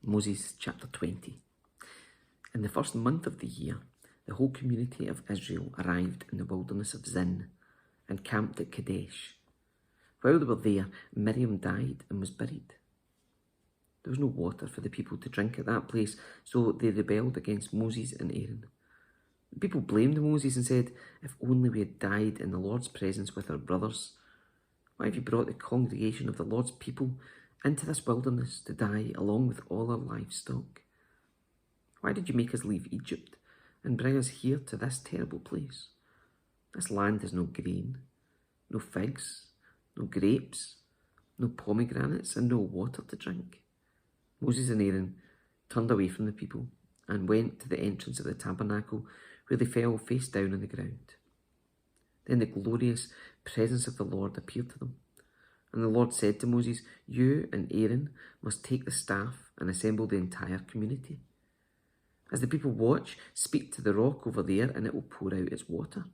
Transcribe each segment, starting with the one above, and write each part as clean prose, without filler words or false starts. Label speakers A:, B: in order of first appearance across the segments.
A: Moses chapter 20. In the first month of the year, the whole community of Israel arrived in the wilderness of Zin and camped at Kadesh. While they were there, Miriam died and was buried. There was no water for the people to drink at that place, so they rebelled against Moses and Aaron. The people blamed Moses and said, "If only we had died in the Lord's presence with our brothers. Why have you brought the congregation of the Lord's people into this wilderness to die along with all our livestock? Why did you make us leave Egypt and bring us here to this terrible place? This land has no grain, no figs, no grapes, no pomegranates, and no water to drink." Moses and Aaron turned away from the people and went to the entrance of the tabernacle, where they fell face down on the ground. Then the glorious presence of the Lord appeared to them. And the Lord said to Moses, "You and Aaron must take the staff and assemble the entire community. As the people watch, speak to the rock over there, and it will pour out its water.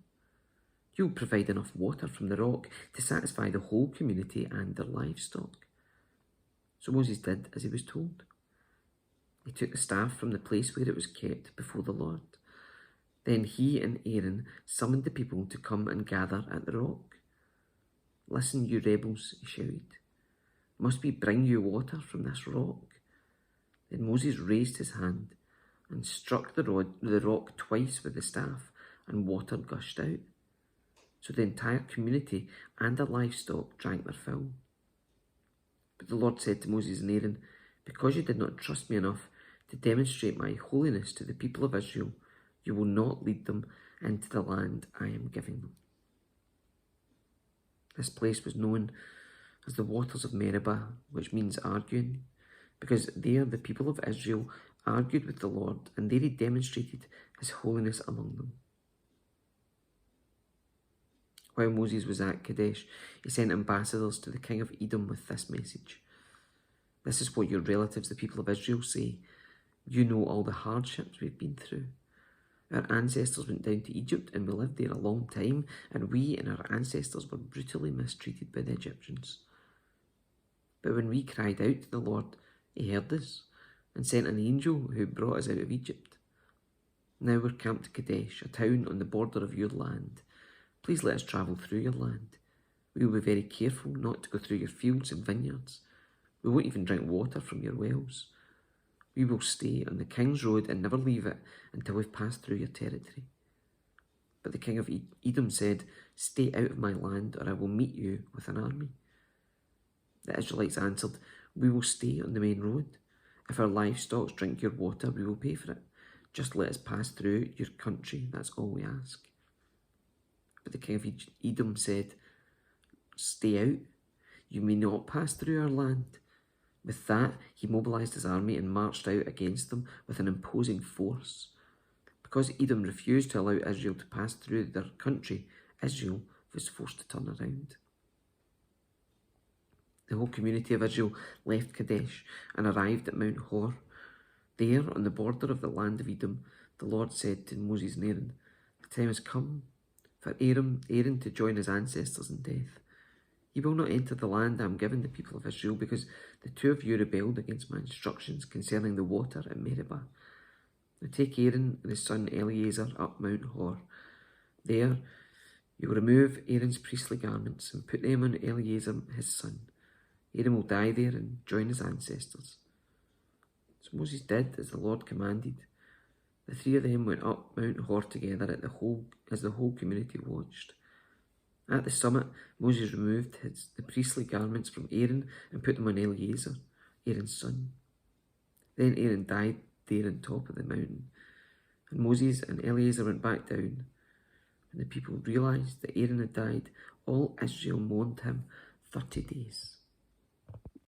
A: You will provide enough water from the rock to satisfy the whole community and their livestock." So Moses did as he was told. He took the staff from the place where it was kept before the Lord. Then he and Aaron summoned the people to come and gather at the rock. "Listen, you rebels," he shouted. "Must we bring you water from this rock?" Then Moses raised his hand and struck the rock twice with the staff, and water gushed out. So the entire community and their livestock drank their fill. But the Lord said to Moses and Aaron, "Because you did not trust me enough to demonstrate my holiness to the people of Israel, you will not lead them into the land I am giving them." This place was known as the waters of Meribah, which means arguing, because there the people of Israel argued with the Lord, and there he demonstrated his holiness among them. While Moses was at Kadesh, he sent ambassadors to the king of Edom with this message: "This is what your relatives, the people of Israel, say. You know all the hardships we've been through. Our ancestors went down to Egypt and we lived there a long time, and we and our ancestors were brutally mistreated by the Egyptians. But when we cried out to the Lord, he heard us and sent an angel who brought us out of Egypt. Now we're camped at Kadesh, a town on the border of your land. Please let us travel through your land. We will be very careful not to go through your fields and vineyards. We won't even drink water from your wells. We will stay on the king's road and never leave it until we've passed through your territory." But the king of Edom said, "Stay out of my land, or I will meet you with an army." The Israelites answered, "We will stay on the main road. If our livestock drink your water, we will pay for it. Just let us pass through your country, that's all we ask." But the king of Edom said, "Stay out. You may not pass through our land." With that, he mobilized his army and marched out against them with an imposing force. Because Edom refused to allow Israel to pass through their country, Israel was forced to turn around. The whole community of Israel left Kadesh and arrived at Mount Hor. There, on the border of the land of Edom, the Lord said to Moses and Aaron, "The time has come for Aaron to join his ancestors in death. He will not enter the land I am giving the people of Israel, because the two of you rebelled against my instructions concerning the water at Meribah. Now take Aaron and his son Eleazar up Mount Hor. There you will remove Aaron's priestly garments and put them on Eleazar his son. Aaron will die there and join his ancestors." So Moses did as the Lord commanded. The three of them went up Mount Hor together as the whole community watched. At the summit, Moses removed the priestly garments from Aaron and put them on Eleazar, Aaron's son. Then Aaron died there on top of the mountain, and Moses and Eleazar went back down. When the people realized that Aaron had died, all Israel mourned him 30 days.